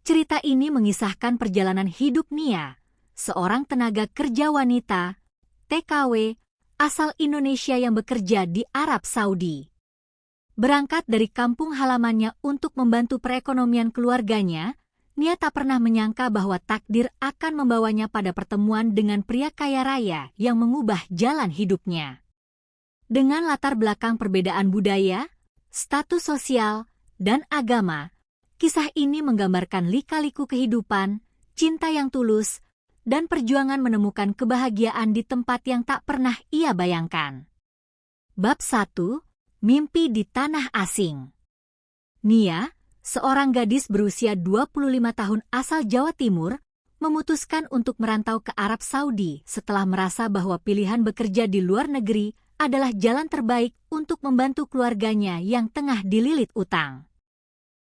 Cerita ini mengisahkan perjalanan hidup Nia, seorang tenaga kerja wanita, TKW, asal Indonesia yang bekerja di Arab Saudi. Berangkat dari kampung halamannya untuk membantu perekonomian keluarganya, Nia tak pernah menyangka bahwa takdir akan membawanya pada pertemuan dengan pria kaya raya yang mengubah jalan hidupnya. Dengan latar belakang perbedaan budaya, status sosial, dan agama, kisah ini menggambarkan lika-liku kehidupan, cinta yang tulus, dan perjuangan menemukan kebahagiaan di tempat yang tak pernah ia bayangkan. Bab 1. Mimpi di Tanah Asing. Nia, seorang gadis berusia 25 tahun asal Jawa Timur, memutuskan untuk merantau ke Arab Saudi setelah merasa bahwa pilihan bekerja di luar negeri adalah jalan terbaik untuk membantu keluarganya yang tengah dililit utang.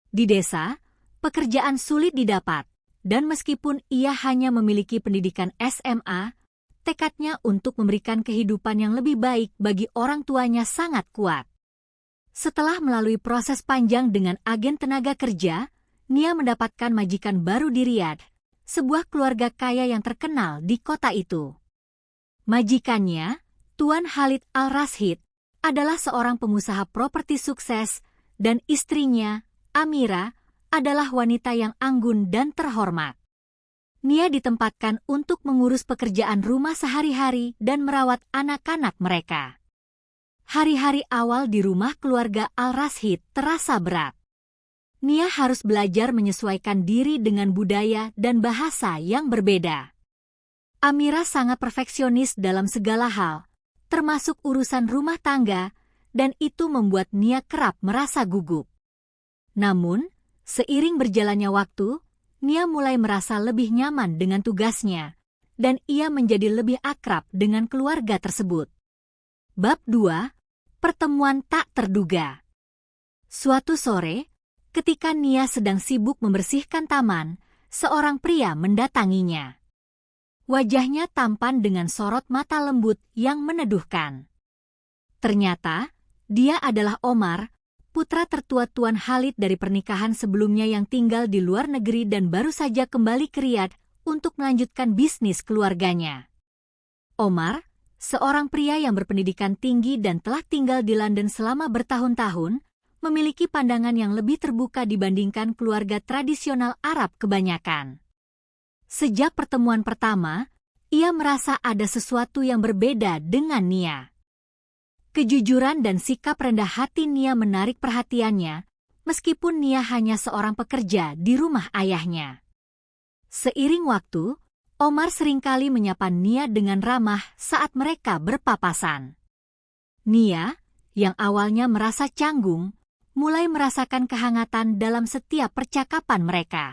Di desa, pekerjaan sulit didapat, dan meskipun ia hanya memiliki pendidikan SMA, tekadnya untuk memberikan kehidupan yang lebih baik bagi orang tuanya sangat kuat. Setelah melalui proses panjang dengan agen tenaga kerja, Nia mendapatkan majikan baru di Riyadh, sebuah keluarga kaya yang terkenal di kota itu. Majikannya, Tuan Khalid Al-Rashid, adalah seorang pengusaha properti sukses, dan istrinya, Amira, adalah wanita yang anggun dan terhormat. Nia ditempatkan untuk mengurus pekerjaan rumah sehari-hari dan merawat anak-anak mereka. Hari-hari awal di rumah keluarga Al-Rashid terasa berat. Nia harus belajar menyesuaikan diri dengan budaya dan bahasa yang berbeda. Amira sangat perfeksionis dalam segala hal, termasuk urusan rumah tangga, dan itu membuat Nia kerap merasa gugup. Namun, seiring berjalannya waktu, Nia mulai merasa lebih nyaman dengan tugasnya, dan ia menjadi lebih akrab dengan keluarga tersebut. Bab 2. Pertemuan tak terduga. Suatu sore, ketika Nia sedang sibuk membersihkan taman, seorang pria mendatanginya. Wajahnya tampan dengan sorot mata lembut yang meneduhkan. Ternyata, dia adalah Omar, putra tertua Tuan Khalid dari pernikahan sebelumnya yang tinggal di luar negeri dan baru saja kembali ke Riyadh untuk melanjutkan bisnis keluarganya. Omar, seorang pria yang berpendidikan tinggi dan telah tinggal di London selama bertahun-tahun, memiliki pandangan yang lebih terbuka dibandingkan keluarga tradisional Arab kebanyakan. Sejak pertemuan pertama, ia merasa ada sesuatu yang berbeda dengan Nia. Kejujuran dan sikap rendah hati Nia menarik perhatiannya, meskipun Nia hanya seorang pekerja di rumah ayahnya. Seiring waktu, Omar seringkali menyapa Nia dengan ramah saat mereka berpapasan. Nia, yang awalnya merasa canggung, mulai merasakan kehangatan dalam setiap percakapan mereka.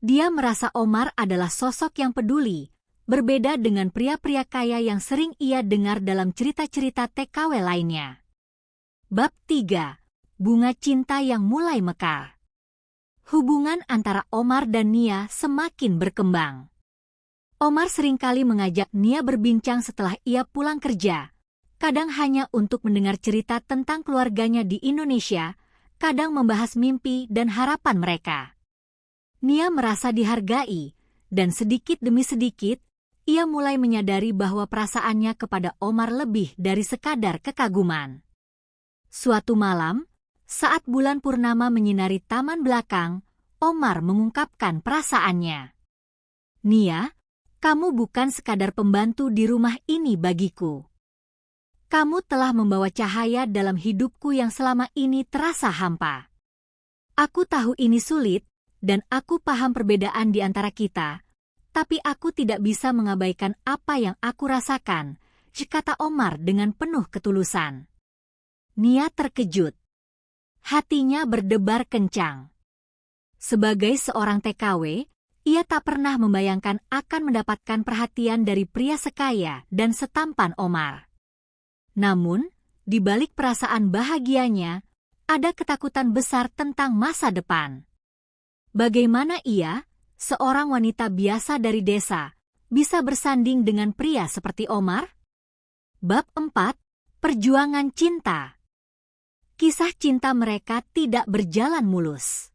Dia merasa Omar adalah sosok yang peduli, berbeda dengan pria-pria kaya yang sering ia dengar dalam cerita-cerita TKW lainnya. Bab 3. Bunga cinta yang mulai mekar. Hubungan antara Omar dan Nia semakin berkembang. Omar seringkali mengajak Nia berbincang setelah ia pulang kerja, kadang hanya untuk mendengar cerita tentang keluarganya di Indonesia, kadang membahas mimpi dan harapan mereka. Nia merasa dihargai, dan sedikit demi sedikit, ia mulai menyadari bahwa perasaannya kepada Omar lebih dari sekadar kekaguman. Suatu malam, saat bulan purnama menyinari taman belakang, Omar mengungkapkan perasaannya. Nia, kamu bukan sekadar pembantu di rumah ini bagiku. Kamu telah membawa cahaya dalam hidupku yang selama ini terasa hampa. Aku tahu ini sulit, dan aku paham perbedaan di antara kita, tapi aku tidak bisa mengabaikan apa yang aku rasakan, kata Omar dengan penuh ketulusan. Nia terkejut. Hatinya berdebar kencang. Sebagai seorang TKW, ia tak pernah membayangkan akan mendapatkan perhatian dari pria sekaya dan setampan Omar. Namun, di balik perasaan bahagianya, ada ketakutan besar tentang masa depan. Bagaimana ia, seorang wanita biasa dari desa, bisa bersanding dengan pria seperti Omar? Bab 4. Perjuangan cinta. Kisah cinta mereka tidak berjalan mulus.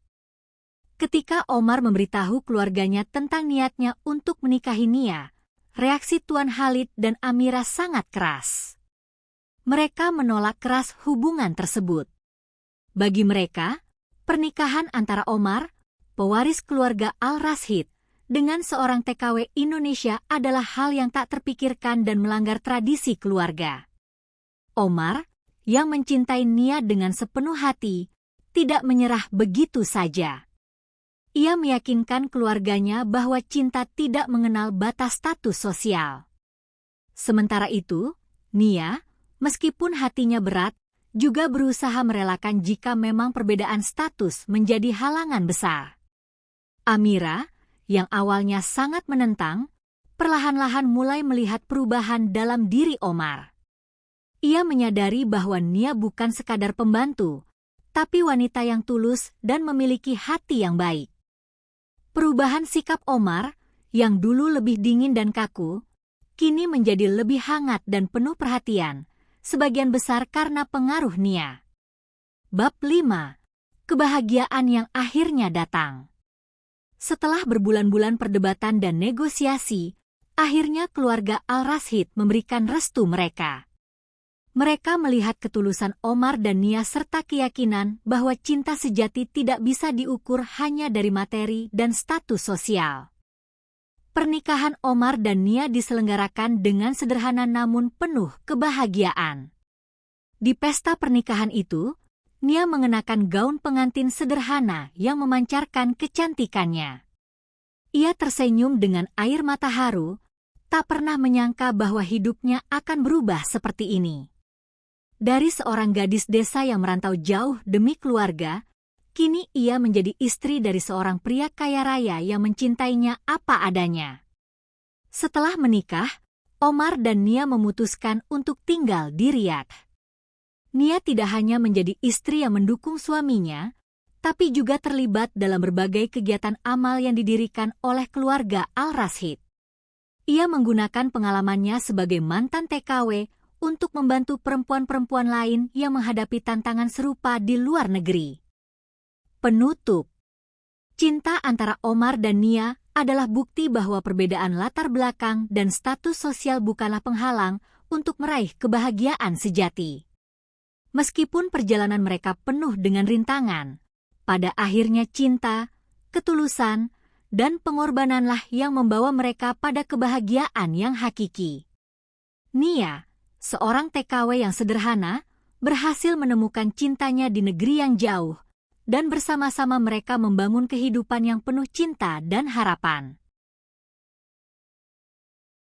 Ketika Omar memberitahu keluarganya tentang niatnya untuk menikahi Nia, reaksi Tuan Khalid dan Amira sangat keras. Mereka menolak keras hubungan tersebut. Bagi mereka, pernikahan antara Omar, pewaris keluarga Al-Rashid, dengan seorang TKW Indonesia adalah hal yang tak terpikirkan dan melanggar tradisi keluarga. Omar, yang mencintai Nia dengan sepenuh hati, tidak menyerah begitu saja. Ia meyakinkan keluarganya bahwa cinta tidak mengenal batas status sosial. Sementara itu, Nia, meskipun hatinya berat, juga berusaha merelakan jika memang perbedaan status menjadi halangan besar. Amira, yang awalnya sangat menentang, perlahan-lahan mulai melihat perubahan dalam diri Omar. Ia menyadari bahwa Nia bukan sekadar pembantu, tapi wanita yang tulus dan memiliki hati yang baik. Perubahan sikap Omar, yang dulu lebih dingin dan kaku, kini menjadi lebih hangat dan penuh perhatian, sebagian besar karena pengaruh Nia. Bab 5. Kebahagiaan yang akhirnya datang. Setelah berbulan-bulan perdebatan dan negosiasi, akhirnya keluarga Al-Rashid memberikan restu mereka. Mereka melihat ketulusan Omar dan Nia serta keyakinan bahwa cinta sejati tidak bisa diukur hanya dari materi dan status sosial. Pernikahan Omar dan Nia diselenggarakan dengan sederhana namun penuh kebahagiaan. Di pesta pernikahan itu, Nia mengenakan gaun pengantin sederhana yang memancarkan kecantikannya. Ia tersenyum dengan air mata haru, tak pernah menyangka bahwa hidupnya akan berubah seperti ini. Dari seorang gadis desa yang merantau jauh demi keluarga, kini ia menjadi istri dari seorang pria kaya raya yang mencintainya apa adanya. Setelah menikah, Omar dan Nia memutuskan untuk tinggal di Riyadh. Nia tidak hanya menjadi istri yang mendukung suaminya, tapi juga terlibat dalam berbagai kegiatan amal yang didirikan oleh keluarga Al-Rashid. Ia menggunakan pengalamannya sebagai mantan TKW untuk membantu perempuan-perempuan lain yang menghadapi tantangan serupa di luar negeri. Penutup. Cinta antara Omar dan Nia adalah bukti bahwa perbedaan latar belakang dan status sosial bukanlah penghalang untuk meraih kebahagiaan sejati. Meskipun perjalanan mereka penuh dengan rintangan, pada akhirnya cinta, ketulusan, dan pengorbananlah yang membawa mereka pada kebahagiaan yang hakiki. Nia, seorang TKW yang sederhana, berhasil menemukan cintanya di negeri yang jauh, dan bersama-sama mereka membangun kehidupan yang penuh cinta dan harapan.